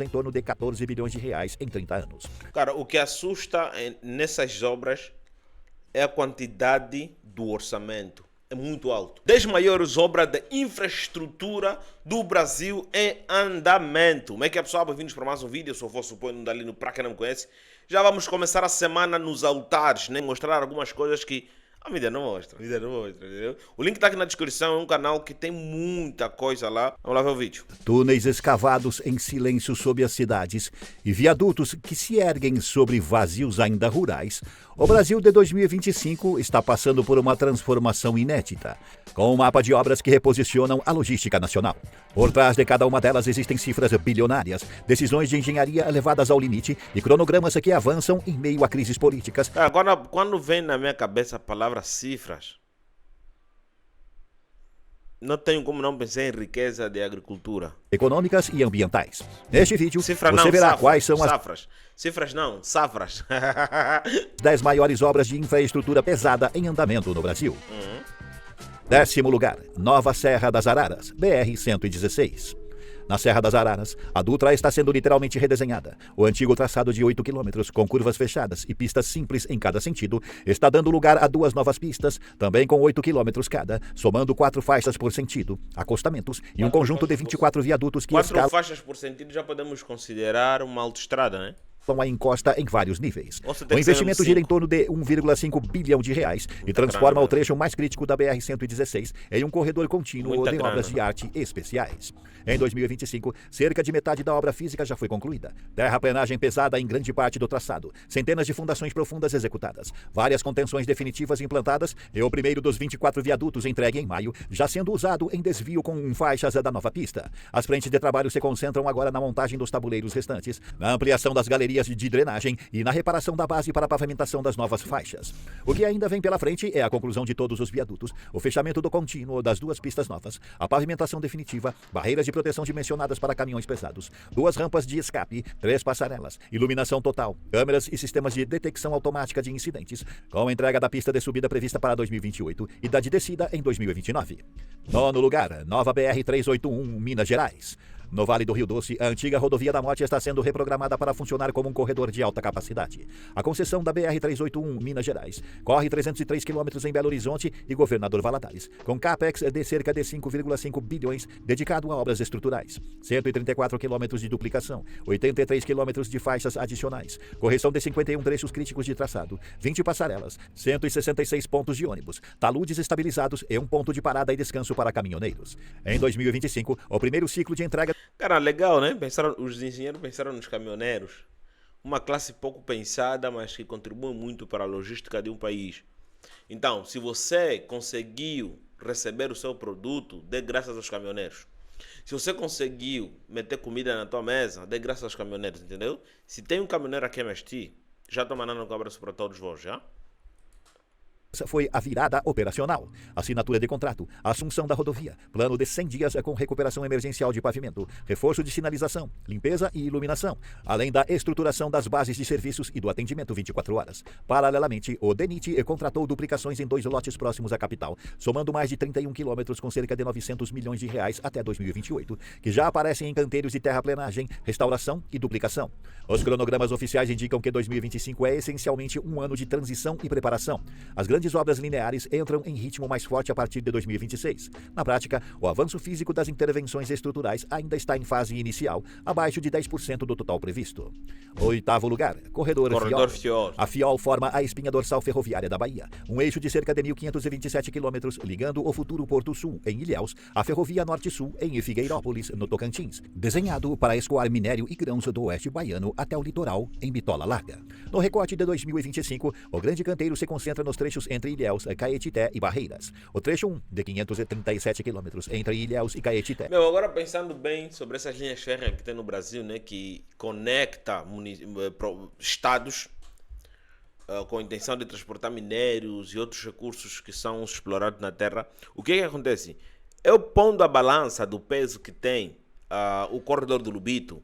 em torno de 14 bilhões de reais em 30 anos. Cara, o que assusta nessas obras é a quantidade do orçamento. É muito alto. 10 maiores obras de infraestrutura do Brasil em andamento. Como é que é, pessoal? Bem-vindos para mais um vídeo. Eu sou o vosso apoio Dalino, para quem não me conhece. Já vamos começar a semana nos altares, né? Mostrar algumas coisas que a mídia não mostra. Entendeu? O link está aqui na descrição. É um canal que tem muita coisa lá. Vamos lá ver o vídeo. Túneis escavados em silêncio sob as cidades e viadutos que se erguem sobre vazios ainda rurais. O Brasil de 2025 está passando por uma transformação inédita, com um mapa de obras que reposicionam a logística nacional. Por trás de cada uma delas existem cifras bilionárias, decisões de engenharia levadas ao limite e cronogramas que avançam em meio a crises políticas. Agora, quando vem na minha cabeça a palavra cifras, não tenho como não pensar em riqueza de agricultura. Econômicas e ambientais. Neste vídeo, Cifra você não, verá safras, quais são as safras. Cifras não, safras. 10 maiores obras de infraestrutura pesada em andamento no Brasil. 10º lugar, Nova Serra das Araras, BR-116. Na Serra das Araras, a Dutra está sendo literalmente redesenhada. O antigo traçado de 8 quilômetros, com curvas fechadas e pistas simples em cada sentido, está dando lugar a 2 novas pistas, também com 8 quilômetros cada, somando 4 faixas por sentido, acostamentos e um conjunto de 24 viadutos que 4 faixas por sentido já podemos considerar uma autoestrada, né? a encosta em vários níveis. O investimento gira em torno de 1,5 bilhão de reais e transforma o trecho mais crítico da BR-116 em um corredor contínuo de obras de arte especiais. Em 2025, cerca de metade da obra física já foi concluída. Terraplenagem pesada em grande parte do traçado, centenas de fundações profundas executadas, várias contenções definitivas implantadas e o primeiro dos 24 viadutos entregue em maio, já sendo usado em desvio com faixas da nova pista. As frentes de trabalho se concentram agora na montagem dos tabuleiros restantes, na ampliação das galerias de drenagem e na reparação da base para a pavimentação das novas faixas. O que ainda vem pela frente é a conclusão de todos os viadutos, o fechamento do contínuo das 2 pistas novas, a pavimentação definitiva, barreiras de proteção dimensionadas para caminhões pesados, 2 rampas de escape, 3 passarelas, iluminação total, câmeras e sistemas de detecção automática de incidentes, com a entrega da pista de subida prevista para 2028 e da de descida em 2029. 9º lugar, nova BR-381, Minas Gerais. No Vale do Rio Doce, a antiga rodovia da Morte está sendo reprogramada para funcionar como um corredor de alta capacidade. A concessão da BR-381 Minas Gerais corre 303 quilômetros em Belo Horizonte e Governador Valadares, com capex de cerca de 5,5 bilhões dedicado a obras estruturais, 134 quilômetros de duplicação, 83 quilômetros de faixas adicionais, correção de 51 trechos críticos de traçado, 20 passarelas, 166 pontos de ônibus, taludes estabilizados e um ponto de parada e descanso para caminhoneiros. Em 2025, o primeiro ciclo de entrega. Cara, legal, né? Os engenheiros pensaram nos caminhoneiros. Uma classe pouco pensada, mas que contribui muito para a logística de um país. Então, se você conseguiu receber o seu produto, dê graças aos caminhoneiros. Se você conseguiu meter comida na tua mesa, dê graças aos caminhoneiros, entendeu? Se tem um caminhoneiro aqui a mexer, já estou mandando um abraço para todos vós, já? Foi a virada operacional, assinatura de contrato, assunção da rodovia, plano de 100 dias com recuperação emergencial de pavimento, reforço de sinalização, limpeza e iluminação, além da estruturação das bases de serviços e do atendimento 24 horas. Paralelamente, o DENIT contratou duplicações em 2 lotes próximos à capital, somando mais de 31 quilômetros com cerca de 900 milhões de reais até 2028, que já aparecem em canteiros de terraplenagem, restauração e duplicação. Os cronogramas oficiais indicam que 2025 é essencialmente um ano de transição e preparação. As grandes obras lineares entram em ritmo mais forte a partir de 2026. Na prática, o avanço físico das intervenções estruturais ainda está em fase inicial, abaixo de 10% do total previsto. 8º lugar, Corredor Fiol. A Fiol forma a espinha dorsal ferroviária da Bahia, um eixo de cerca de 1.527 quilômetros ligando o futuro Porto Sul, em Ilhéus, à Ferrovia Norte-Sul, em Figueirópolis, no Tocantins, desenhado para escoar minério e grãos do oeste baiano até o litoral, em Bitola Larga. No recorte de 2025, o grande canteiro se concentra nos trechos entre Ilhéus, Caetité e Barreiras. O trecho 1, de 537 quilômetros, entre Ilhéus e Caetité. Agora pensando bem sobre essas linhas férreas que tem no Brasil, né, que conecta estados com a intenção de transportar minérios e outros recursos que são explorados na terra, o que acontece? Eu pondo a balança do peso que tem o corredor do Lubito,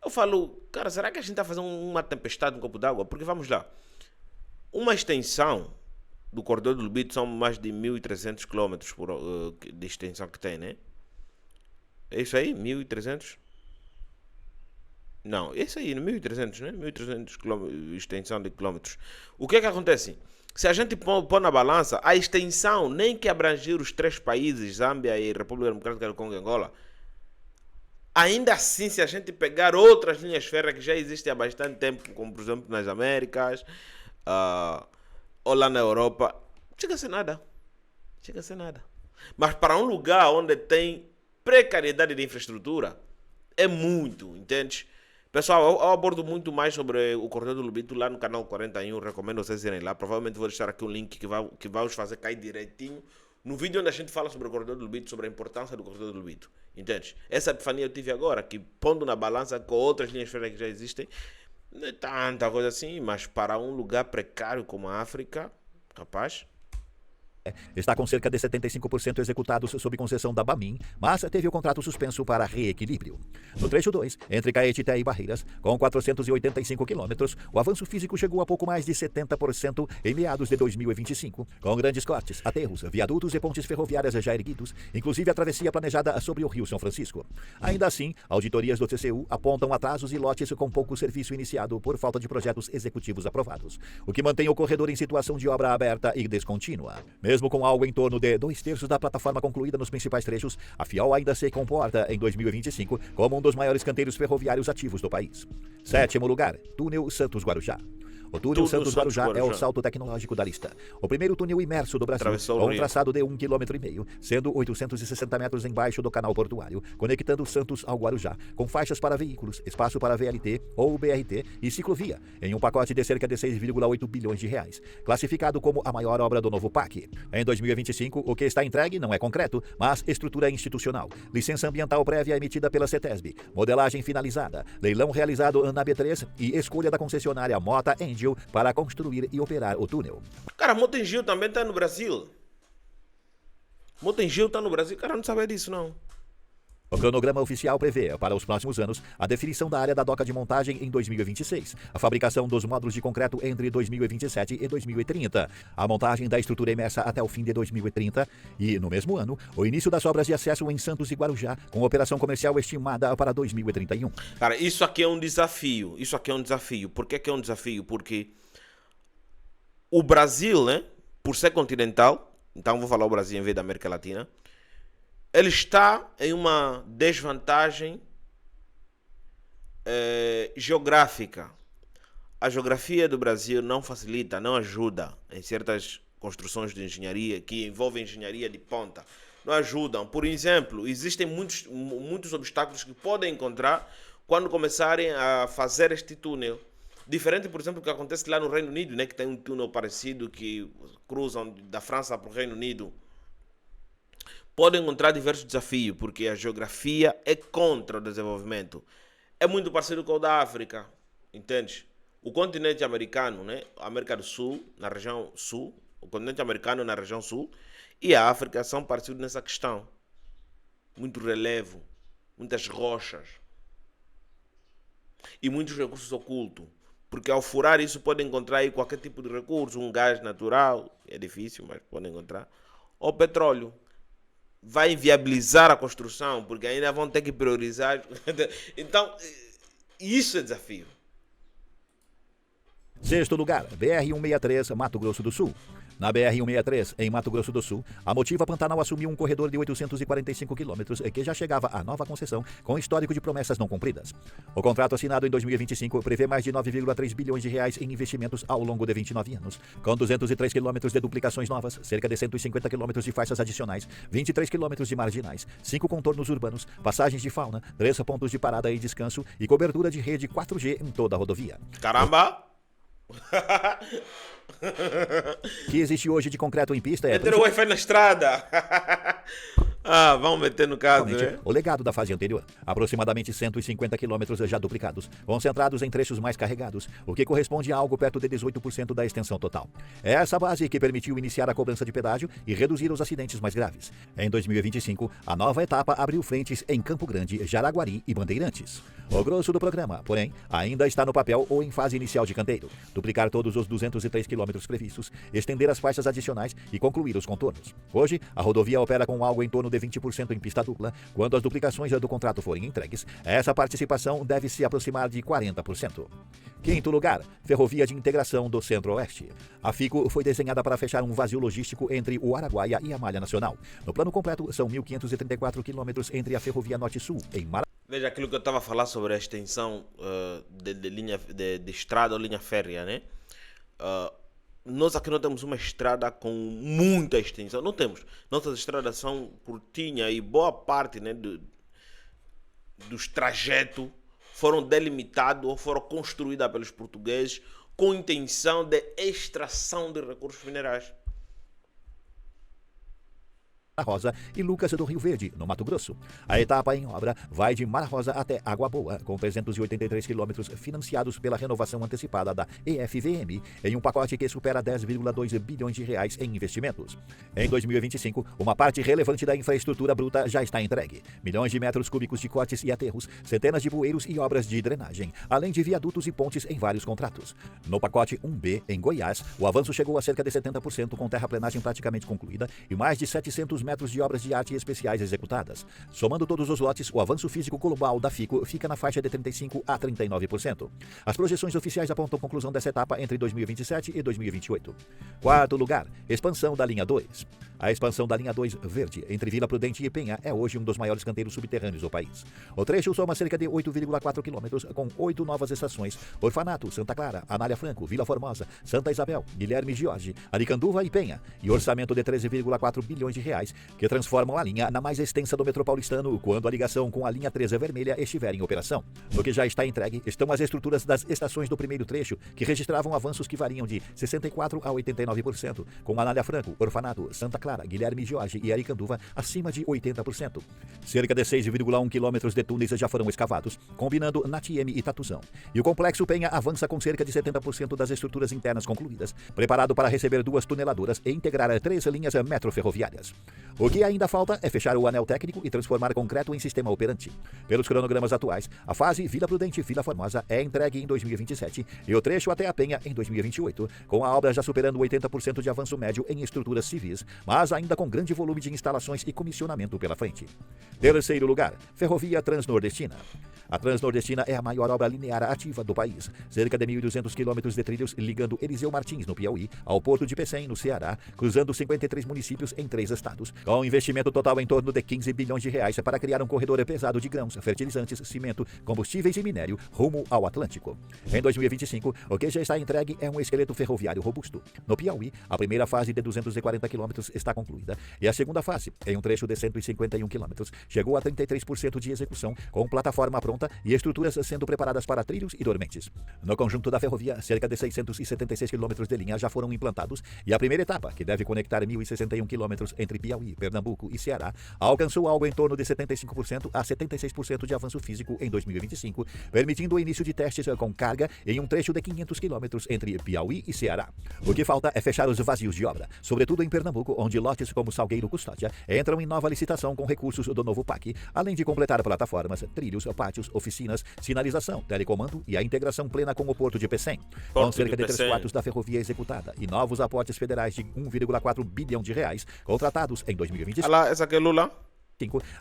eu falo, cara, será que a gente está fazendo uma tempestade no copo d'água? Porque vamos lá, uma extensão do corredor do Lubito são mais de 1.300 km de extensão que tem, né? É isso aí? 1.300? Não, esse aí, 1.300, né? 1.300 extensão de quilômetros. O que é que acontece? Se a gente pôr na balança, a extensão, nem que abranger os 3 países, Zâmbia e República Democrática do Congo e Angola, ainda assim, se a gente pegar outras linhas férreas que já existem há bastante tempo, como por exemplo nas Américas, ou lá na Europa, chega a ser nada. Chega a ser nada. Mas para um lugar onde tem precariedade de infraestrutura, é muito, entende? Pessoal, eu abordo muito mais sobre o corredor do Lubito lá no canal 41, recomendo vocês irem lá. Provavelmente vou deixar aqui um link que vai os fazer cair direitinho no vídeo onde a gente fala sobre o corredor do Lubito, sobre a importância do corredor do Lubito, entende? Essa epifania eu tive agora, que pondo na balança com outras linhas férreas que já existem, não é tanta coisa assim, mas para um lugar precário como a África, capaz... Está com cerca de 75% executados sob concessão da Bamin, mas teve o contrato suspenso para reequilíbrio. No trecho 2, entre Caetité e Barreiras, com 485 quilômetros, o avanço físico chegou a pouco mais de 70% em meados de 2025, com grandes cortes, aterros, viadutos e pontes ferroviárias já erguidos, inclusive a travessia planejada sobre o Rio São Francisco. Ainda assim, auditorias do TCU apontam atrasos e lotes com pouco serviço iniciado por falta de projetos executivos aprovados, o que mantém o corredor em situação de obra aberta e descontínua. Mesmo com algo em torno de 2/3 da plataforma concluída nos principais trechos, a FIOL ainda se comporta em 2025 como um dos maiores canteiros ferroviários ativos do país. 7º lugar, Túnel Santos-Guarujá. O túnel Santos-Guarujá é o salto tecnológico da lista. O primeiro túnel imerso do Brasil, com um traçado de 1,5 km, sendo 860 metros embaixo do canal portuário, conectando Santos ao Guarujá, com faixas para veículos, espaço para VLT ou BRT e ciclovia, em um pacote de cerca de 6,8 bilhões de reais, classificado como a maior obra do novo PAC. Em 2025, o que está entregue não é concreto, mas estrutura institucional, licença ambiental prévia emitida pela CETESB, modelagem finalizada, leilão realizado na B3 e escolha da concessionária Mota Angel para construir e operar o túnel. Cara, Motengil também está no Brasil. Motengil está no Brasil. Cara, não sabia disso, não. O cronograma oficial prevê, para os próximos anos, a definição da área da doca de montagem em 2026, a fabricação dos módulos de concreto entre 2027 e 2030, a montagem da estrutura imersa até o fim de 2030 e, no mesmo ano, o início das obras de acesso em Santos e Guarujá, com operação comercial estimada para 2031. Cara, isso aqui é um desafio. Isso aqui é um desafio. Por que é um desafio? Porque o Brasil, né, por ser continental, então vou falar o Brasil em vez da América Latina, ele está em uma desvantagem geográfica. A geografia do Brasil não facilita, não ajuda em certas construções de engenharia que envolvem engenharia de ponta. Não ajudam. Por exemplo, existem muitos obstáculos que podem encontrar quando começarem a fazer este túnel. Diferente, por exemplo, do que acontece lá no Reino Unido, né, que tem um túnel parecido que cruzam da França para o Reino Unido. Podem encontrar diversos desafios, porque a geografia é contra o desenvolvimento. É muito parecido com o da África, entende? O continente americano, né? A América do Sul, na região sul, o continente americano na região sul, e a África são parecidos nessa questão. Muito relevo, muitas rochas e muitos recursos ocultos. Porque ao furar isso pode encontrar aí qualquer tipo de recurso, um gás natural, é difícil, mas pode encontrar, ou petróleo. Vai inviabilizar a construção, porque ainda vão ter que priorizar. Então, isso é desafio. 6º lugar, BR-163, Mato Grosso do Sul. Na BR-163, em Mato Grosso do Sul, a Motiva Pantanal assumiu um corredor de 845 quilômetros que já chegava à nova concessão com histórico de promessas não cumpridas. O contrato assinado em 2025 prevê mais de 9,3 bilhões de reais em investimentos ao longo de 29 anos, com 203 quilômetros de duplicações novas, cerca de 150 quilômetros de faixas adicionais, 23 quilômetros de marginais, 5 contornos urbanos, passagens de fauna, 3 pontos de parada e descanso e cobertura de rede 4G em toda a rodovia. Caramba! Que existe hoje de concreto em pista é... Meter o Wi-Fi na estrada! Vamos meter no caso, né? O legado da fase anterior. Aproximadamente 150 quilômetros já duplicados, concentrados em trechos mais carregados, o que corresponde a algo perto de 18% da extensão total. É essa base que permitiu iniciar a cobrança de pedágio e reduzir os acidentes mais graves. Em 2025, a nova etapa abriu frentes em Campo Grande, Jaraguari e Bandeirantes. O grosso do programa, porém, ainda está no papel ou em fase inicial de canteiro. Duplicar todos os 203 quilômetros previstos, estender as faixas adicionais e concluir os contornos. Hoje, a rodovia opera com algo em torno de de 20% em pista dupla. Quando as duplicações do contrato forem entregues, essa participação deve se aproximar de 40%. Quinto lugar, Ferrovia de Integração do Centro-Oeste. A FICO foi desenhada para fechar um vazio logístico entre o Araguaia e a Malha Nacional. No plano completo, são 1.534 quilômetros entre a Ferrovia Norte-Sul em Maracajá. Veja aquilo que eu estava a falar sobre a extensão de linha de estrada ou linha férrea, né? Nós aqui não temos uma estrada com muita extensão, não temos. Nossas estradas são curtinhas e boa parte, né, dos trajetos foram delimitados ou foram construídos pelos portugueses com intenção de extração de recursos minerais. Rosa e Lucas do Rio Verde, no Mato Grosso. A etapa em obra vai de Mara Rosa até Água Boa, com 383 quilômetros financiados pela renovação antecipada da EFVM, em um pacote que supera 10,2 bilhões de reais em investimentos. Em 2025, uma parte relevante da infraestrutura bruta já está entregue. Milhões de metros cúbicos de cortes e aterros, centenas de bueiros e obras de drenagem, além de viadutos e pontes em vários contratos. No pacote 1B, em Goiás, o avanço chegou a cerca de 70%, com terraplenagem praticamente concluída e mais de 700 metros de obras de arte especiais executadas. Somando todos os lotes, o avanço físico global da FICO fica na faixa de 35% a 39%. As projeções oficiais apontam conclusão dessa etapa entre 2027 e 2028. Quarto lugar, expansão da linha 2. A expansão da linha 2 Verde, entre Vila Prudente e Penha, é hoje um dos maiores canteiros subterrâneos do país. O trecho soma cerca de 8,4 quilômetros, com 8 novas estações: Orfanato, Santa Clara, Anália Franco, Vila Formosa, Santa Isabel, Guilherme Jorge, Aricanduva e Penha, e orçamento de 13,4 bilhões de reais, que transformam a linha na mais extensa do metropaulistano quando a ligação com a linha 13 vermelha estiver em operação. No que já está entregue estão as estruturas das estações do primeiro trecho, que registravam avanços que variam de 64% a 89%, com Anália Franco, Orfanato, Santa Clara, Guilherme Jorge e Aricanduva acima de 80%. Cerca de 6,1 quilômetros de túneis já foram escavados, combinando Natieme e Tatuzão. E o complexo Penha avança com cerca de 70% das estruturas internas concluídas, preparado para receber 2 tuneladoras e integrar 3 linhas metroferroviárias. O que ainda falta é fechar o anel técnico e transformar concreto em sistema operante. Pelos cronogramas atuais, a fase Vila Prudente Vila Formosa é entregue em 2027 e o trecho até a Penha em 2028, com a obra já superando 80% de avanço médio em estruturas civis, mas ainda com grande volume de instalações e comissionamento pela frente. Terceiro lugar, Ferrovia Transnordestina. A Transnordestina é a maior obra linear ativa do país. Cerca de 1.200 quilômetros de trilhos ligando Eliseu Martins, no Piauí, ao porto de Pecém, no Ceará, cruzando 53 municípios em 3 estados, com um investimento total em torno de 15 bilhões de reais para criar um corredor pesado de grãos, fertilizantes, cimento, combustíveis e minério rumo ao Atlântico. Em 2025, o que já está entregue é um esqueleto ferroviário robusto. No Piauí, a primeira fase de 240 quilômetros está concluída e a segunda fase, em um trecho de 151 quilômetros, chegou a 33% de execução, com plataforma pronta e estruturas sendo preparadas para trilhos e dormentes. No conjunto da ferrovia, cerca de 676 quilômetros de linha já foram implantados e a primeira etapa, que deve conectar 1.061 quilômetros entre Piauí, Pernambuco e Ceará, alcançou algo em torno de 75% a 76% de avanço físico em 2025, permitindo o início de testes com carga em um trecho de 500 quilômetros entre Piauí e Ceará. O que falta é fechar os vazios de obra, sobretudo em Pernambuco, onde lotes como Salgueiro Custódia entram em nova licitação com recursos do novo PAC, além de completar plataformas, trilhos, pátios, oficinas, sinalização, telecomando e a integração plena com o Porto de Pecém. Com cerca de 3/4 da ferrovia executada e novos aportes federais de 1,4 bilhão de reais contratados em 2025. Olha lá, essa aqui é Lula.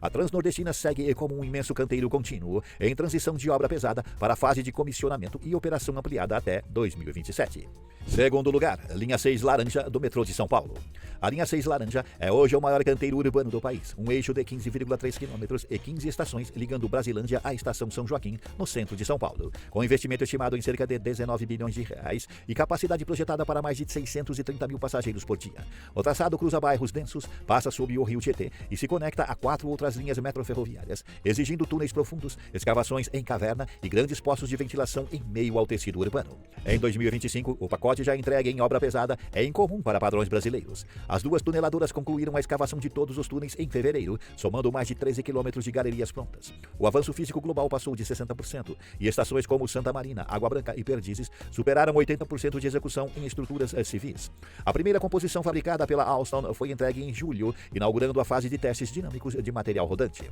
A Transnordestina segue como um imenso canteiro contínuo em transição de obra pesada para a fase de comissionamento e operação ampliada até 2027. Segundo lugar, linha 6 Laranja do metrô de São Paulo. A linha 6 Laranja é hoje o maior canteiro urbano do país, um eixo de 15,3 quilômetros e 15 estações ligando Brasilândia à estação São Joaquim, no centro de São Paulo, com investimento estimado em cerca de 19 bilhões de reais e capacidade projetada para mais de 630 mil passageiros por dia. O traçado cruza bairros densos, passa sob o rio Tietê e se conecta a 4 outras linhas metroferroviárias, exigindo túneis profundos, escavações em caverna e grandes postos de ventilação em meio ao tecido urbano. Em 2025, o pacote já entregue em obra pesada é incomum para padrões brasileiros. As 2 tuneladoras concluíram a escavação de todos os túneis em fevereiro, somando mais de 13 quilômetros de galerias prontas. O avanço físico global passou de 60% e estações como Santa Marina, Água Branca e Perdizes superaram 80% de execução em estruturas civis. A primeira composição fabricada pela Alstom foi entregue em julho, inaugurando a fase de testes dinâmicos tipos de material rodante.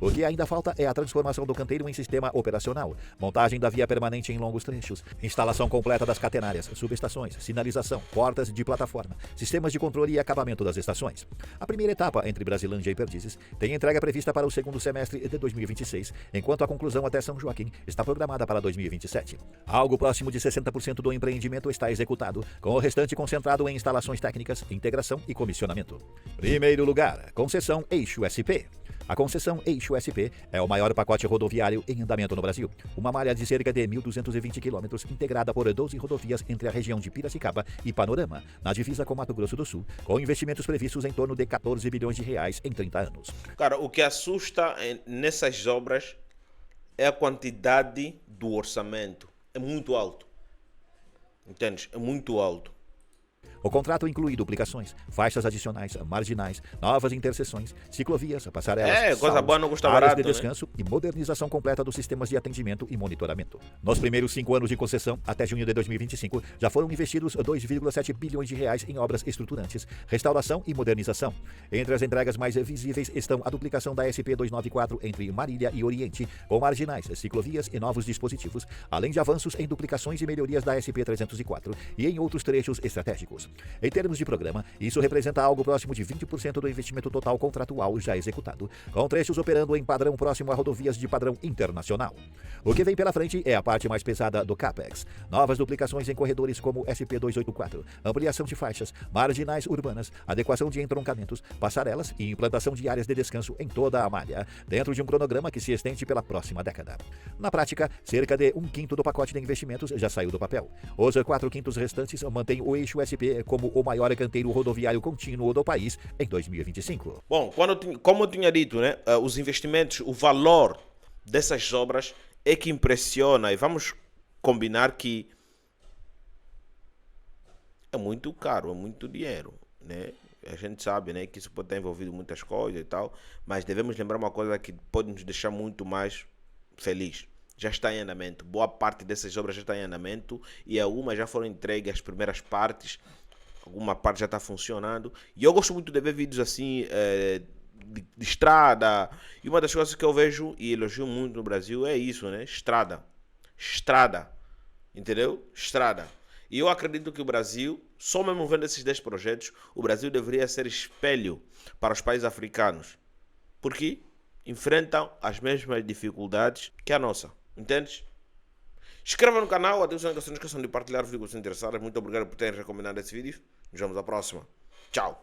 O que ainda falta é a transformação do canteiro em sistema operacional, montagem da via permanente em longos trechos, instalação completa das catenárias, subestações, sinalização, portas de plataforma, sistemas de controle e acabamento das estações. A primeira etapa, entre Brasilândia e Perdizes, tem entrega prevista para o segundo semestre de 2026, enquanto a conclusão até São Joaquim está programada para 2027. Algo próximo de 60% do empreendimento está executado, com o restante concentrado em instalações técnicas, integração e comissionamento. Primeiro lugar, concessão Eixo SP. A concessão Eixo SP é o maior pacote rodoviário em andamento no Brasil. Uma malha de cerca de 1.220 quilômetros, integrada por 12 rodovias entre a região de Piracicaba e Panorama, na divisa com Mato Grosso do Sul, com investimentos previstos em torno de 14 bilhões de reais em 30 anos. Cara, o que assusta nessas obras é a quantidade do orçamento. É muito alto. Entendes? É muito alto. O contrato inclui duplicações, faixas adicionais, marginais, novas interseções, ciclovias, passarelas, coisa boa, não custa áreas barato, de descanso, né? E modernização completa dos sistemas de atendimento e monitoramento. Nos primeiros 5 anos de concessão, até junho de 2025, já foram investidos 2,7 bilhões de reais em obras estruturantes, restauração e modernização. Entre as entregas mais visíveis estão a duplicação da SP 294 entre Marília e Oriente, com marginais, ciclovias e novos dispositivos, além de avanços em duplicações e melhorias da SP 304 e em outros trechos estratégicos. Em termos de programa, isso representa algo próximo de 20% do investimento total contratual já executado, com trechos operando em padrão próximo a rodovias de padrão internacional. O que vem pela frente é a parte mais pesada do CAPEX. Novas duplicações em corredores como SP 284, ampliação de faixas, marginais urbanas, adequação de entroncamentos, passarelas e implantação de áreas de descanso em toda a malha, dentro de um cronograma que se estende pela próxima década. Na prática, cerca de 1/5 do pacote de investimentos já saiu do papel. Os 4/5 restantes mantêm o Eixo SP como o maior canteiro rodoviário contínuo do país em 2025. Bom, como eu tinha dito, né, os investimentos, o valor dessas obras é que impressiona, e vamos combinar que é muito caro, é muito dinheiro, né? A gente sabe, né, que isso pode estar envolvido muitas coisas e tal, mas devemos lembrar uma coisa que pode nos deixar muito mais feliz. Já está em andamento, boa parte dessas obras já está em andamento e algumas já foram entregues as primeiras partes. Alguma parte já está funcionando. E eu gosto muito de ver vídeos assim de estrada. E uma das coisas que eu vejo e elogio muito no Brasil é isso, né? Estrada. Estrada. Entendeu? Estrada. E eu acredito que o Brasil, só mesmo vendo esses 10 projetos, o Brasil deveria ser espelho para os países africanos. Porque enfrentam as mesmas dificuldades que a nossa. Entendes? Inscreva no canal, atenção, não esqueçam de partilhar o vídeo se interessaram. Muito obrigado por terem recomendado esse vídeo. Nos vemos à próxima. Tchau.